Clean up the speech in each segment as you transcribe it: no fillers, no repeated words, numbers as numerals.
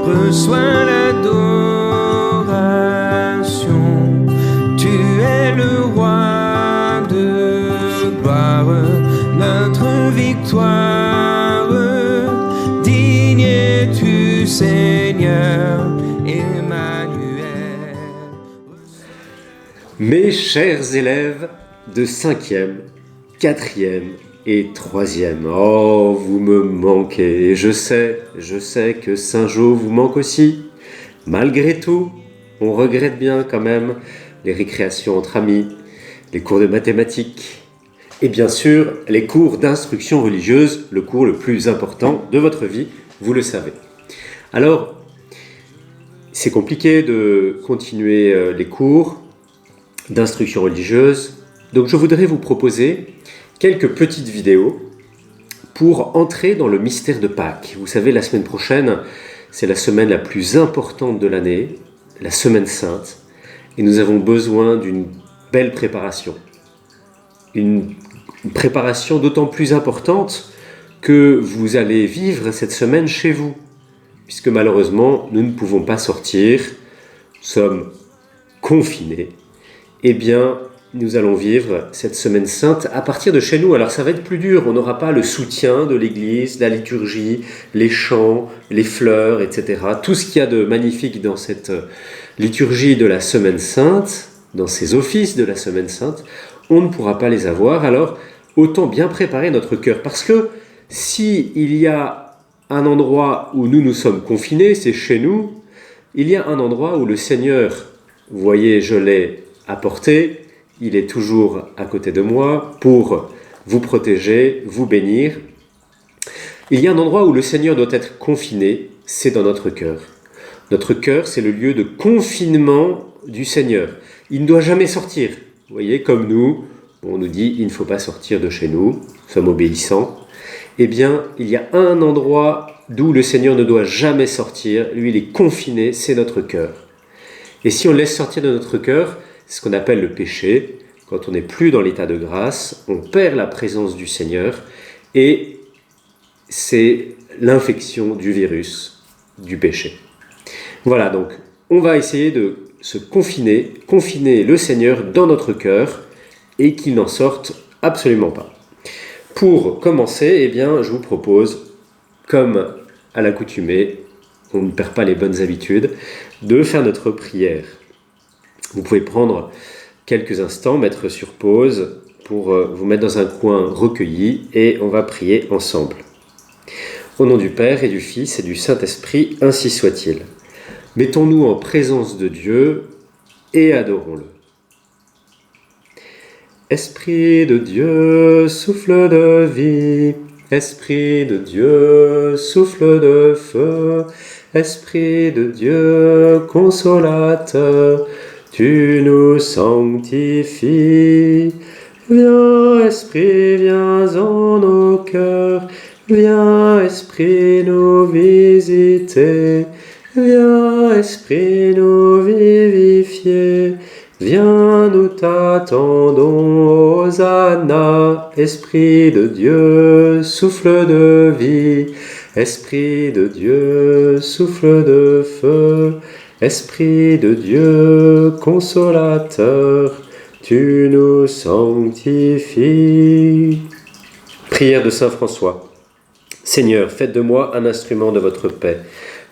reçois l'adoration. Tu es le roi de gloire, notre victoire. Digne es-tu, Seigneur, Emmanuel. Mes chers élèves de 5e, 4e et 3e, oh, vous me manquez, et je sais que Saint-Jean vous manque aussi. Malgré tout, on regrette bien quand même les récréations entre amis, les cours de mathématiques, et bien sûr, les cours d'instruction religieuse, le cours le plus important de votre vie, vous le savez. Alors, c'est compliqué de continuer les cours d'instruction religieuse, donc je voudrais vous proposer quelques petites vidéos pour entrer dans le mystère de Pâques. Vous savez, la semaine prochaine, c'est la semaine la plus importante de l'année, la semaine sainte, et nous avons besoin d'une belle préparation. Une préparation d'autant plus importante que vous allez vivre cette semaine chez vous, puisque malheureusement, nous ne pouvons pas sortir, nous sommes confinés. Eh bien, nous allons vivre cette semaine sainte à partir de chez nous. Alors ça va être plus dur, on n'aura pas le soutien de l'église, la liturgie, les chants, les fleurs, etc. Tout ce qu'il y a de magnifique dans cette liturgie de la semaine sainte, dans ces offices de la semaine sainte, on ne pourra pas les avoir. Alors, autant bien préparer notre cœur. Parce que s'il y a un endroit où nous sommes confinés, c'est chez nous, il y a un endroit où le Seigneur, vous voyez, je l'ai apporté, il est toujours à côté de moi pour vous protéger, vous bénir. Il y a un endroit où le Seigneur doit être confiné, c'est dans notre cœur. Notre cœur, c'est le lieu de confinement du Seigneur. Il ne doit jamais sortir. Vous voyez, comme nous, on nous dit, il ne faut pas sortir de chez nous, nous sommes obéissants. Eh bien, il y a un endroit d'où le Seigneur ne doit jamais sortir. Lui, il est confiné, c'est notre cœur. Et si on laisse sortir de notre cœur, c'est ce qu'on appelle le péché. Quand on n'est plus dans l'état de grâce, on perd la présence du Seigneur et c'est l'infection du virus, du péché. Voilà, donc on va essayer de se confiner le Seigneur dans notre cœur et qu'il n'en sorte absolument pas. Pour commencer, eh bien, je vous propose, comme à l'accoutumée, on ne perd pas les bonnes habitudes, de faire notre prière. Vous pouvez prendre quelques instants, mettre sur pause pour vous mettre dans un coin recueilli et on va prier ensemble. Au nom du Père et du Fils et du Saint-Esprit, ainsi soit-il. Mettons-nous en présence de Dieu et adorons-le. Esprit de Dieu, souffle de vie, Esprit de Dieu, souffle de feu, Esprit de Dieu, consolateur, tu nous sanctifies. Viens, Esprit, viens en nos cœurs, viens, Esprit, nous visiter, viens, Esprit, nous vivifier. Viens, nous t'attendons, Hosanna, Esprit de Dieu, souffle de vie, Esprit de Dieu, souffle de feu, Esprit de Dieu, consolateur, tu nous sanctifies. Prière de Saint François. Seigneur, faites de moi un instrument de votre paix.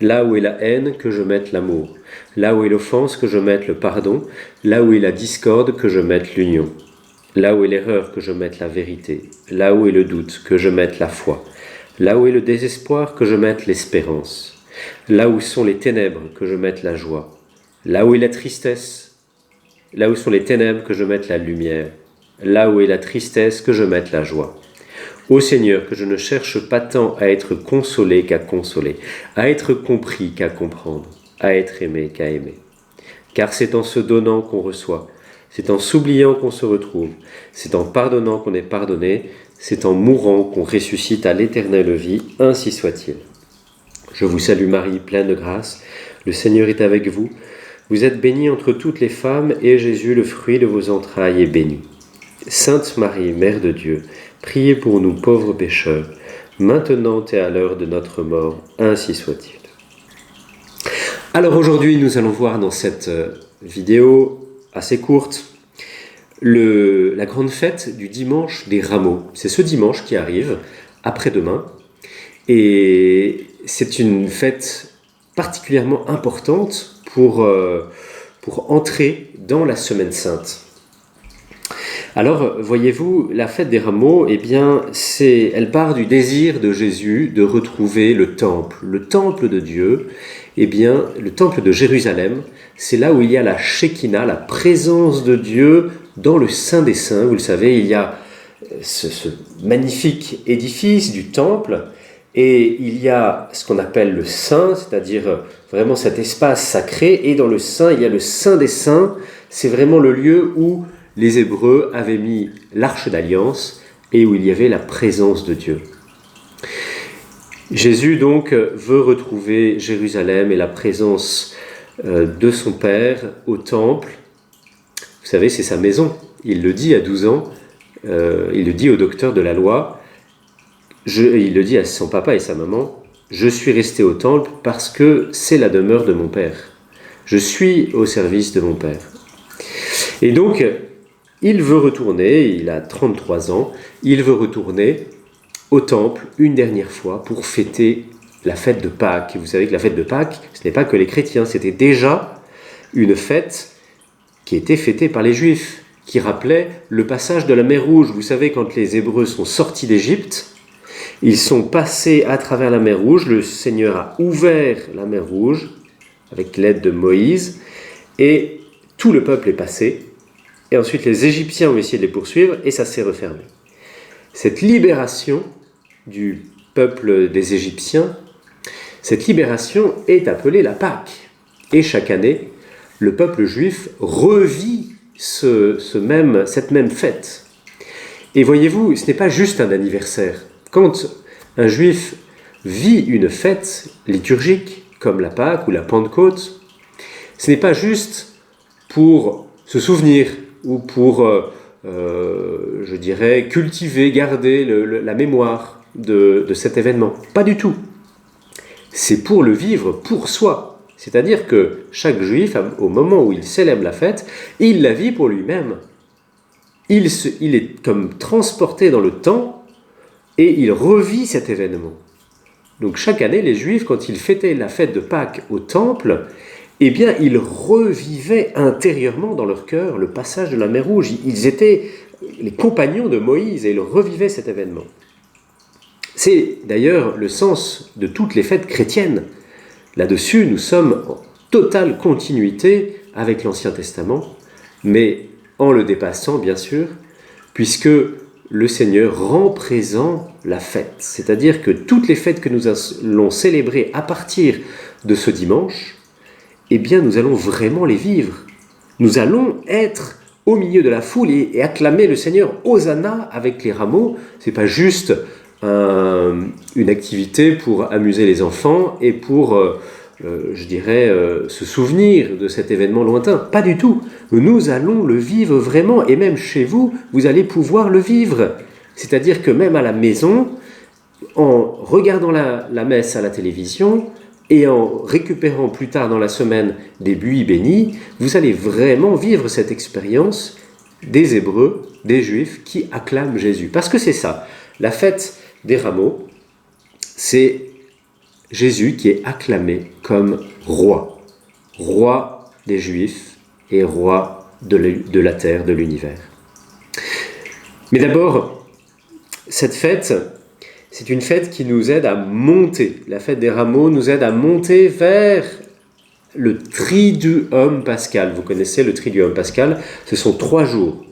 Là où est la haine, que je mette l'amour. Là où est l'offense, que je mette le pardon. Là où est la discorde, que je mette l'union. Là où est l'erreur, que je mette la vérité. Là où est le doute, que je mette la foi. Là où est le désespoir, que je mette l'espérance. Là où sont les ténèbres, que je mette la joie. Là où est la tristesse, là où sont les ténèbres, que je mette la lumière. Là où est la tristesse, que je mette la joie. Ô Seigneur, que je ne cherche pas tant à être consolé qu'à consoler, à être compris qu'à comprendre, à être aimé qu'à aimer. Car c'est en se donnant qu'on reçoit, c'est en s'oubliant qu'on se retrouve, c'est en pardonnant qu'on est pardonné, c'est en mourant qu'on ressuscite à l'éternelle vie, ainsi soit-il. Je vous salue Marie, pleine de grâce, le Seigneur est avec vous. Vous êtes bénie entre toutes les femmes, et Jésus, le fruit de vos entrailles, est béni. Sainte Marie, Mère de Dieu, priez pour nous pauvres pécheurs, maintenant et à l'heure de notre mort, ainsi soit-il. Alors aujourd'hui, nous allons voir dans cette vidéo assez courte la grande fête du dimanche des Rameaux. C'est ce dimanche qui arrive, après-demain, et c'est une fête particulièrement importante pour entrer dans la Semaine Sainte. Alors, voyez-vous, la fête des Rameaux, eh bien, elle part du désir de Jésus de retrouver le temple de Dieu. Eh bien, le temple de Jérusalem, c'est là où il y a la Shekinah, la présence de Dieu dans le Saint des Saints. Vous le savez, il y a ce magnifique édifice du temple, et il y a ce qu'on appelle le Saint, c'est-à-dire vraiment cet espace sacré, et dans le Saint, il y a le Saint des Saints. C'est vraiment le lieu où les Hébreux avaient mis l'Arche d'Alliance et où il y avait la présence de Dieu. Jésus donc veut retrouver Jérusalem et la présence de son Père au temple. Vous savez, c'est sa maison. Il le dit à 12 ans, il le dit au docteur de la loi, il le dit à son papa et sa maman, « Je suis resté au temple parce que c'est la demeure de mon Père. Je suis au service de mon Père. » Et donc, il veut retourner, il a 33 ans, il veut retourner au temple une dernière fois pour fêter la fête de Pâques. Et vous savez que la fête de Pâques, ce n'est pas que les chrétiens, c'était déjà une fête qui était fêtée par les Juifs, qui rappelait le passage de la mer Rouge. Vous savez, quand les Hébreux sont sortis d'Égypte, ils sont passés à travers la mer Rouge, le Seigneur a ouvert la mer Rouge avec l'aide de Moïse, et tout le peuple est passé. Et ensuite, les Égyptiens ont essayé de les poursuivre et ça s'est refermé. Cette libération du peuple des Égyptiens, cette libération est appelée la Pâque. Et chaque année, le peuple juif revit cette même fête. Et voyez-vous, ce n'est pas juste un anniversaire. Quand un juif vit une fête liturgique, comme la Pâque ou la Pentecôte, ce n'est pas juste pour se souvenir, ou pour, je dirais, cultiver, garder la mémoire de cet événement. Pas du tout. C'est pour le vivre pour soi. C'est-à-dire que chaque juif, au moment où il célèbre la fête, il la vit pour lui-même. Il est comme transporté dans le temps et il revit cet événement. Donc chaque année, les juifs, quand ils fêtaient la fête de Pâques au temple, eh bien, ils revivaient intérieurement dans leur cœur le passage de la mer Rouge. Ils étaient les compagnons de Moïse et ils revivaient cet événement. C'est d'ailleurs le sens de toutes les fêtes chrétiennes. Là-dessus, nous sommes en totale continuité avec l'Ancien Testament, mais en le dépassant, bien sûr, puisque le Seigneur rend présent la fête. C'est-à-dire que toutes les fêtes que nous allons célébrer à partir de ce dimanche, eh bien, nous allons vraiment les vivre. Nous allons être au milieu de la foule et acclamer le Seigneur Hosanna avec les rameaux. Ce n'est pas juste une activité pour amuser les enfants et pour, se souvenir de cet événement lointain. Pas du tout. Nous allons le vivre vraiment, et même chez vous, vous allez pouvoir le vivre. C'est-à-dire que même à la maison, en regardant la messe à la télévision, et en récupérant plus tard dans la semaine des buis bénis, vous allez vraiment vivre cette expérience des Hébreux, des Juifs qui acclament Jésus. Parce que c'est ça, la fête des Rameaux, c'est Jésus qui est acclamé comme roi des Juifs et roi de la terre, de l'univers. Mais d'abord, cette fête, c'est une fête qui nous aide à monter. La fête des Rameaux nous aide à monter vers le Triduum pascal. Vous connaissez le Triduum pascal, ce sont 3 jours.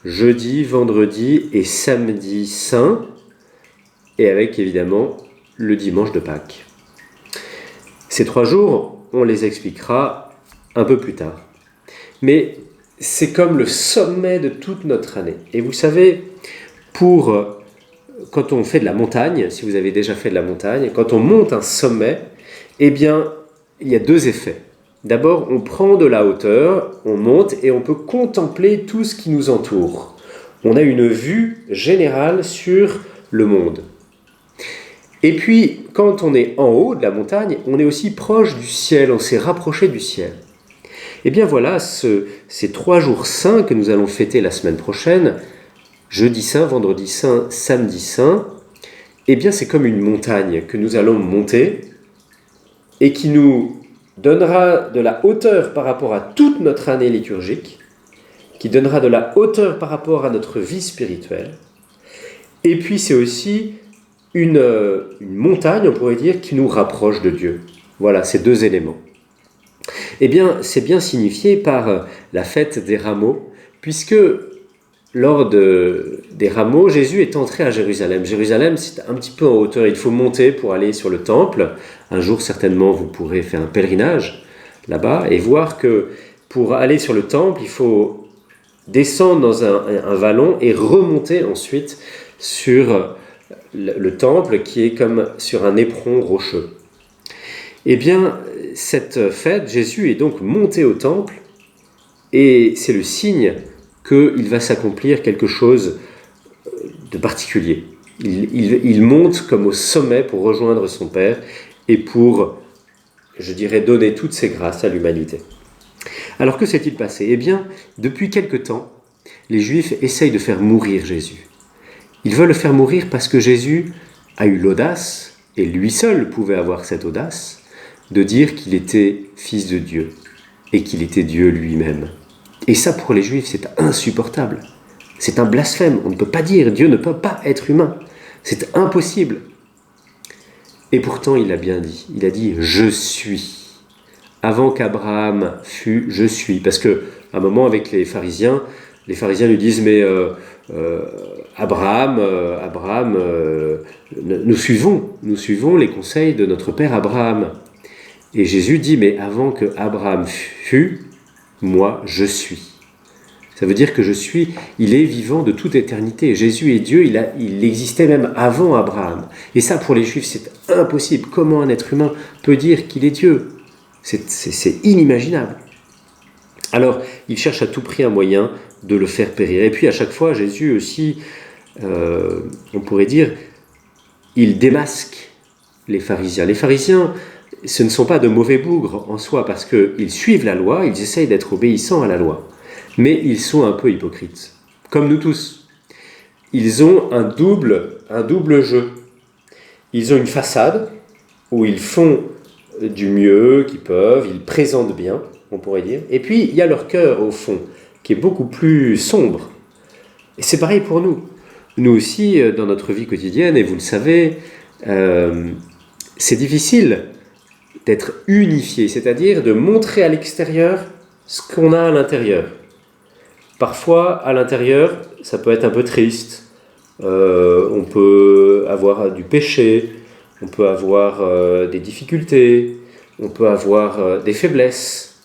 Jeudi, vendredi et samedi saint, et avec évidemment le dimanche de Pâques. Ces 3 jours, on les expliquera un peu plus tard. Mais c'est comme le sommet de toute notre année. Et vous savez, quand on fait de la montagne, si vous avez déjà fait de la montagne, quand on monte un sommet, eh bien, il y a 2 effets. D'abord, on prend de la hauteur, on monte et on peut contempler tout ce qui nous entoure. On a une vue générale sur le monde. Et puis, quand on est en haut de la montagne, on est aussi proche du ciel, on s'est rapproché du ciel. Et bien voilà, ces 3 jours saints que nous allons fêter la semaine prochaine, jeudi saint, vendredi saint, samedi saint, eh bien c'est comme une montagne que nous allons monter et qui nous donnera de la hauteur par rapport à toute notre année liturgique, qui donnera de la hauteur par rapport à notre vie spirituelle. Et puis c'est aussi une montagne, on pourrait dire, qui nous rapproche de Dieu. Voilà, ces 2 éléments. Eh bien, c'est bien signifié par la fête des rameaux, puisque lors des rameaux, Jésus est entré à Jérusalem. Jérusalem, c'est un petit peu en hauteur, il faut monter pour aller sur le temple. Un jour, certainement, vous pourrez faire un pèlerinage là-bas et voir que pour aller sur le temple, il faut descendre dans un vallon et remonter ensuite sur le temple qui est comme sur un éperon rocheux. Eh bien, cette fête, Jésus est donc monté au temple et c'est le signe qu'il va s'accomplir quelque chose de particulier. Il monte comme au sommet pour rejoindre son Père et pour, je dirais, donner toutes ses grâces à l'humanité. Alors que s'est-il passé ? Eh bien, depuis quelque temps, les Juifs essayent de faire mourir Jésus. Ils veulent le faire mourir parce que Jésus a eu l'audace, et lui seul pouvait avoir cette audace, de dire qu'il était fils de Dieu et qu'il était Dieu lui-même. Et ça, pour les Juifs, c'est insupportable. C'est un blasphème. On ne peut pas dire Dieu ne peut pas être humain. C'est impossible. Et pourtant, il a bien dit. Il a dit « Je suis ». Avant qu'Abraham fût « Je suis ». Parce qu'à un moment, avec les pharisiens lui disent « Mais Abraham, nous suivons les conseils de notre père Abraham. » Et Jésus dit « Mais avant que Abraham fût, moi, je suis. » Ça veut dire que je suis, il est vivant de toute éternité. Jésus est Dieu, il existait même avant Abraham. Et ça, pour les Juifs, c'est impossible. Comment un être humain peut dire qu'il est Dieu ? C'est inimaginable. Alors, il cherche à tout prix un moyen de le faire périr. Et puis, à chaque fois, Jésus aussi, on pourrait dire, il démasque les pharisiens. Les pharisiens, ce ne sont pas de mauvais bougres en soi, parce qu'ils suivent la loi, ils essayent d'être obéissants à la loi. Mais ils sont un peu hypocrites, comme nous tous. Ils ont un double jeu. Ils ont une façade où ils font du mieux qu'ils peuvent, ils présentent bien, on pourrait dire. Et puis, il y a leur cœur, au fond, qui est beaucoup plus sombre. Et c'est pareil pour nous. Nous aussi, dans notre vie quotidienne, et vous le savez, c'est difficile d'être unifié, c'est-à-dire de montrer à l'extérieur ce qu'on a à l'intérieur. Parfois, à l'intérieur, ça peut être un peu triste. On peut avoir du péché, on peut avoir des difficultés, on peut avoir des faiblesses,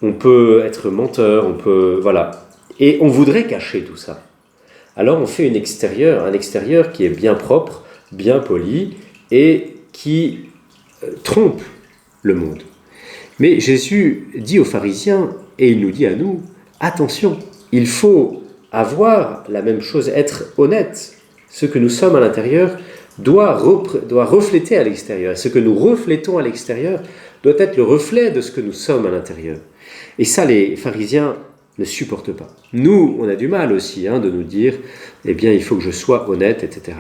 on peut être menteur, voilà. Et on voudrait cacher tout ça. Alors on fait un extérieur qui est bien propre, bien poli et qui trompe le monde. Mais Jésus dit aux pharisiens, et il nous dit à nous, attention, il faut avoir la même chose, être honnête. Ce que nous sommes à l'intérieur doit refléter à l'extérieur. Et ce que nous reflétons à l'extérieur doit être le reflet de ce que nous sommes à l'intérieur. Et ça, les pharisiens ne supportent pas. Nous, on a du mal aussi de nous dire, eh bien, il faut que je sois honnête, etc.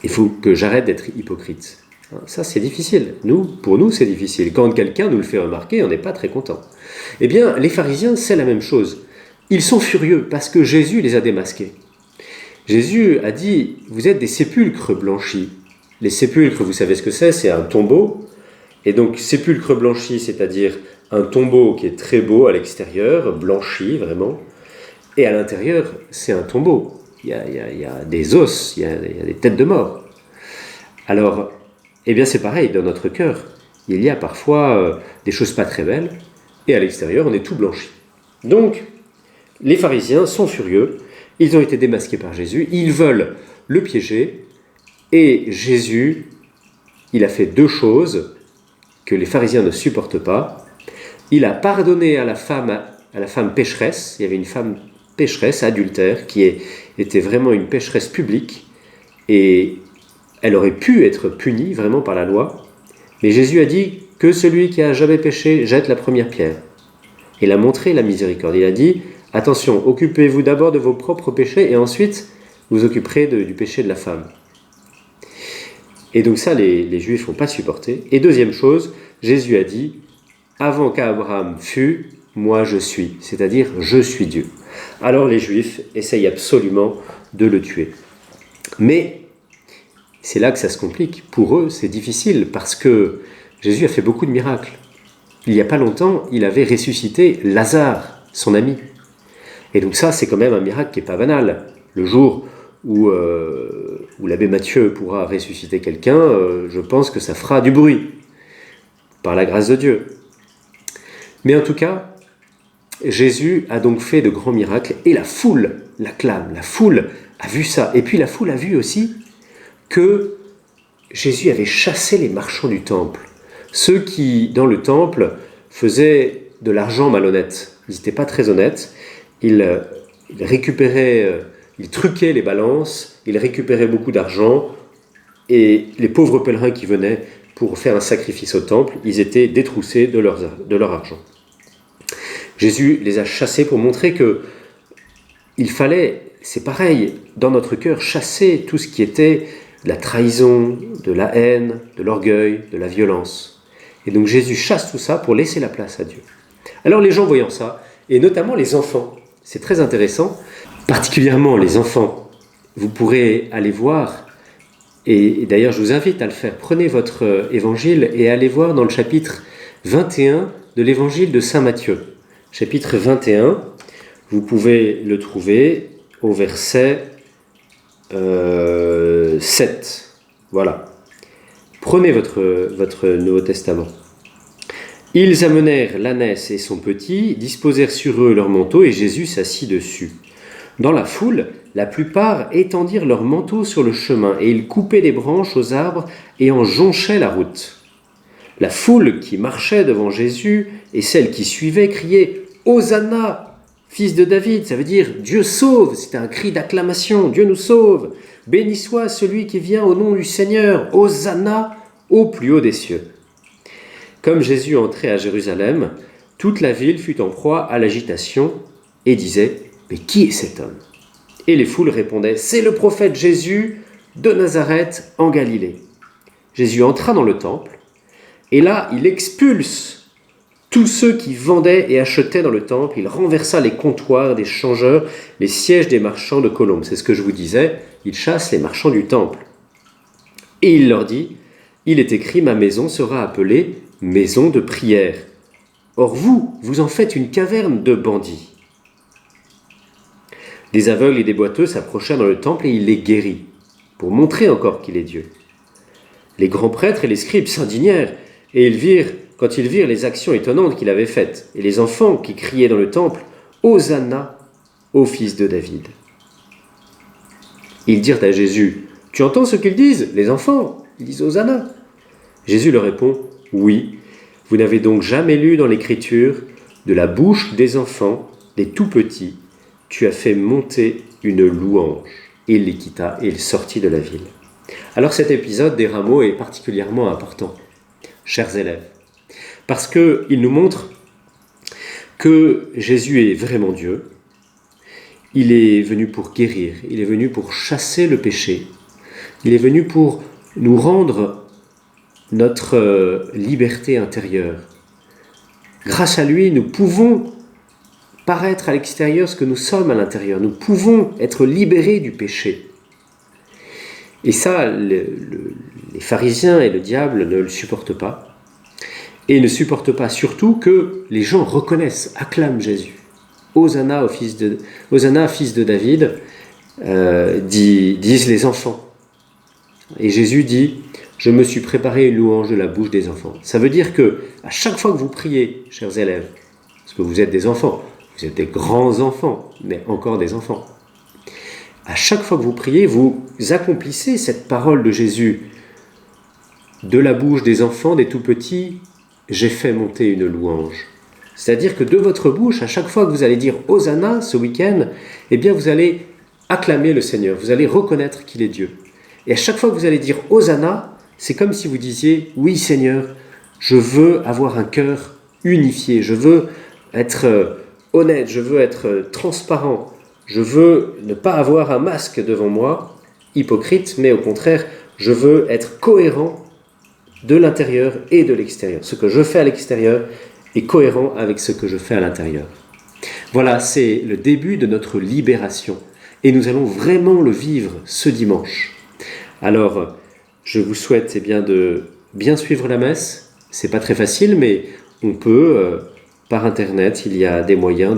Il faut que j'arrête d'être hypocrite. Ça, c'est difficile. Pour nous, c'est difficile. Quand quelqu'un nous le fait remarquer, on n'est pas très content. Eh bien, les pharisiens, c'est la même chose. Ils sont furieux parce que Jésus les a démasqués. Jésus a dit, vous êtes des sépulcres blanchis. Les sépulcres, vous savez ce que c'est un tombeau. Et donc, sépulcre blanchi, c'est-à-dire un tombeau qui est très beau à l'extérieur, blanchi vraiment. Et à l'intérieur, c'est un tombeau. Il y a des os, il y a des têtes de mort. Alors, eh bien c'est pareil, dans notre cœur, il y a parfois des choses pas très belles, et à l'extérieur, on est tout blanchi. Donc, les pharisiens sont furieux, ils ont été démasqués par Jésus, ils veulent le piéger, et Jésus, il a fait 2 choses que les pharisiens ne supportent pas. Il a pardonné à la femme pécheresse, il y avait une femme pécheresse, adultère, qui était vraiment une pécheresse publique, Et elle aurait pu être punie vraiment par la loi, mais Jésus a dit que celui qui a jamais péché jette la première pierre. Il a montré la miséricorde. Il a dit, attention, occupez-vous d'abord de vos propres péchés et ensuite vous occuperez du péché de la femme. Et donc ça, les Juifs n'ont pas supporté. Et deuxième chose, Jésus a dit, avant qu'Abraham fût, moi je suis, c'est-à-dire je suis Dieu. Alors les Juifs essayent absolument de le tuer. Mais c'est là que ça se complique. Pour eux, c'est difficile parce que Jésus a fait beaucoup de miracles. Il n'y a pas longtemps, il avait ressuscité Lazare, son ami. Et donc ça, c'est quand même un miracle qui n'est pas banal. Le jour où l'abbé Matthieu pourra ressusciter quelqu'un, je pense que ça fera du bruit, par la grâce de Dieu. Mais en tout cas, Jésus a donc fait de grands miracles, et la foule l'acclame, la foule a vu ça. Et puis la foule a vu aussi que Jésus avait chassé les marchands du temple, ceux qui, dans le temple, faisaient de l'argent malhonnête. Ils n'étaient pas très honnêtes, ils récupéraient... Ils truquaient les balances, ils récupéraient beaucoup d'argent, et les pauvres pèlerins qui venaient pour faire un sacrifice au temple, ils étaient détroussés de leur argent. Jésus les a chassés pour montrer que il fallait, c'est pareil, dans notre cœur, chasser tout ce qui était de la trahison, de la haine, de l'orgueil, de la violence. Et donc Jésus chasse tout ça pour laisser la place à Dieu. Alors les gens voyant ça, et notamment les enfants, c'est très intéressant, particulièrement les enfants, vous pourrez aller voir, et d'ailleurs je vous invite à le faire, prenez votre évangile et allez voir dans le chapitre 21 de l'évangile de Saint Matthieu. Chapitre 21, vous pouvez le trouver au verset 7. Voilà. Prenez votre Nouveau Testament. Ils amenèrent l'ânesse et son petit, disposèrent sur eux leurs manteaux, et Jésus s'assit dessus. Dans la foule, la plupart étendirent leurs manteaux sur le chemin, et ils coupaient des branches aux arbres et en jonchaient la route. La foule qui marchait devant Jésus et celle qui suivait criaient « Hosanna, fils de David !» Ça veut dire « Dieu sauve !» C'était un cri d'acclamation « Dieu nous sauve !»« Béni soit celui qui vient au nom du Seigneur !»« Hosanna au plus haut des cieux !» Comme Jésus entrait à Jérusalem, toute la ville fut en proie à l'agitation et disait « Mais qui est cet homme ?» Et les foules répondaient « C'est le prophète Jésus de Nazareth en Galilée. » Jésus entra dans le temple, et là, il expulse tous ceux qui vendaient et achetaient dans le temple. Il renversa les comptoirs des changeurs, les sièges des marchands de colombes. C'est ce que je vous disais, il chasse les marchands du temple. Et il leur dit « Il est écrit, ma maison sera appelée maison de prière. Or vous en faites une caverne de bandits. » Des aveugles et des boiteux s'approchèrent dans le temple et il les guérit, pour montrer encore qu'il est Dieu. Les grands prêtres et les scribes s'indignèrent, et quand ils virent les actions étonnantes qu'il avait faites, et les enfants qui criaient dans le temple « Hosanna au fils de David !» Ils dirent à Jésus « Tu entends ce qu'ils disent, les enfants ?» Ils disent « Hosanna !» Jésus leur répond « Oui, vous n'avez donc jamais lu dans l'Écriture, de la bouche des enfants, des tout-petits, tu as fait monter une louange. » Et il les quitta et il sortit de la ville. Alors cet épisode des rameaux est particulièrement important, chers élèves, parce qu'il nous montre que Jésus est vraiment Dieu. Il est venu pour guérir, il est venu pour chasser le péché, il est venu pour nous rendre notre liberté intérieure. Grâce à lui, nous pouvons paraître à l'extérieur ce que nous sommes à l'intérieur. Nous pouvons être libérés du péché. Et ça, les pharisiens et le diable ne le supportent pas. Et ne supportent pas surtout que les gens reconnaissent, acclament Jésus. Hosanna, fils de David, disent les enfants. Et Jésus dit, je me suis préparé une louange de la bouche des enfants. Ça veut dire que à chaque fois que vous priez, chers élèves, parce que vous êtes des enfants, vous êtes des grands enfants, mais encore des enfants. À chaque fois que vous priez, vous accomplissez cette parole de Jésus. De la bouche des enfants, des tout-petits, j'ai fait monter une louange. C'est-à-dire que de votre bouche, à chaque fois que vous allez dire « Hosanna » ce week-end, eh bien vous allez acclamer le Seigneur, vous allez reconnaître qu'il est Dieu. Et à chaque fois que vous allez dire Hosanna, c'est comme si vous disiez, oui Seigneur, je veux avoir un cœur unifié, je veux être honnête, je veux être transparent, je veux ne pas avoir un masque devant moi, hypocrite, mais au contraire, je veux être cohérent de l'intérieur et de l'extérieur. Ce que je fais à l'extérieur est cohérent avec ce que je fais à l'intérieur. Voilà, c'est le début de notre libération. Et nous allons vraiment le vivre ce dimanche. Alors, je vous souhaite de bien suivre la messe. C'est pas très facile, mais on peut, par Internet, il y a des moyens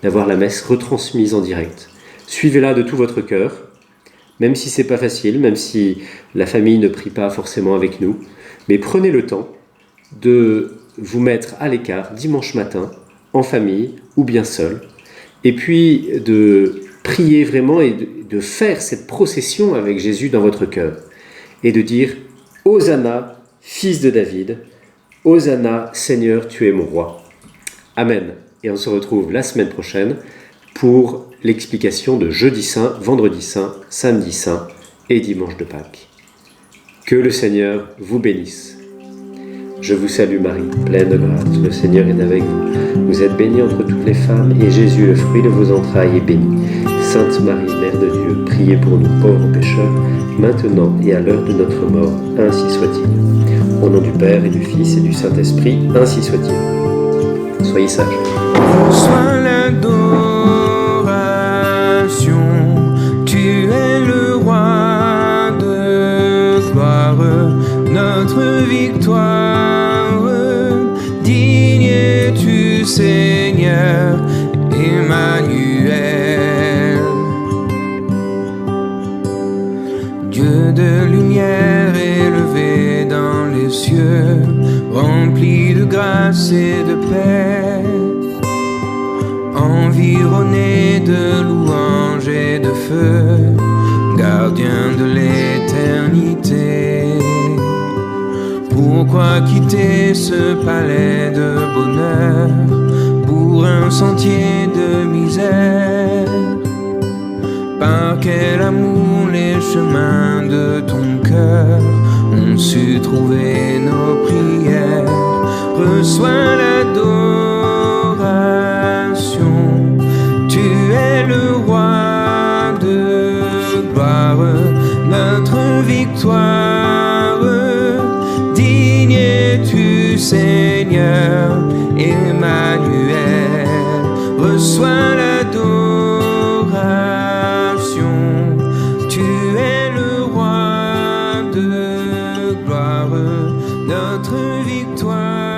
d'avoir la messe retransmise en direct. Suivez-la de tout votre cœur, même si c'est pas facile, même si la famille ne prie pas forcément avec nous. Mais prenez le temps de vous mettre à l'écart dimanche matin, en famille ou bien seul, et puis de prier vraiment et de faire cette procession avec Jésus dans votre cœur, et de dire « Hosanna, fils de David, Hosanna, Seigneur, tu es mon roi ». Amen. Et on se retrouve la semaine prochaine pour l'explication de jeudi saint, vendredi saint, samedi saint et dimanche de Pâques. Que le Seigneur vous bénisse. Je vous salue Marie, pleine de grâce, le Seigneur est avec vous. Vous êtes bénie entre toutes les femmes, et Jésus, le fruit de vos entrailles, est béni. Sainte Marie, Mère de Dieu, priez pour nous pauvres pécheurs, maintenant et à l'heure de notre mort, ainsi soit-il. Au nom du Père et du Fils et du Saint-Esprit, ainsi soit-il. Soyez sages. Reçois l'adoration, tu es le roi de gloire, notre victoire. Digne es-tu, Seigneur, Emmanuel. Dieu de lumière élevé dans les cieux, rempli de grâce et de paix, environné de louanges et de feu, gardien de l'éternité. Pourquoi quitter ce palais de bonheur pour un sentier de misère? Par quel amour les chemins de ton cœur ont su trouver nos prières? Reçois l'adoration, tu es le roi de gloire, notre victoire. Digne es-tu, Seigneur, Emmanuel. Reçois l'adoration, tu es le roi de gloire, notre victoire.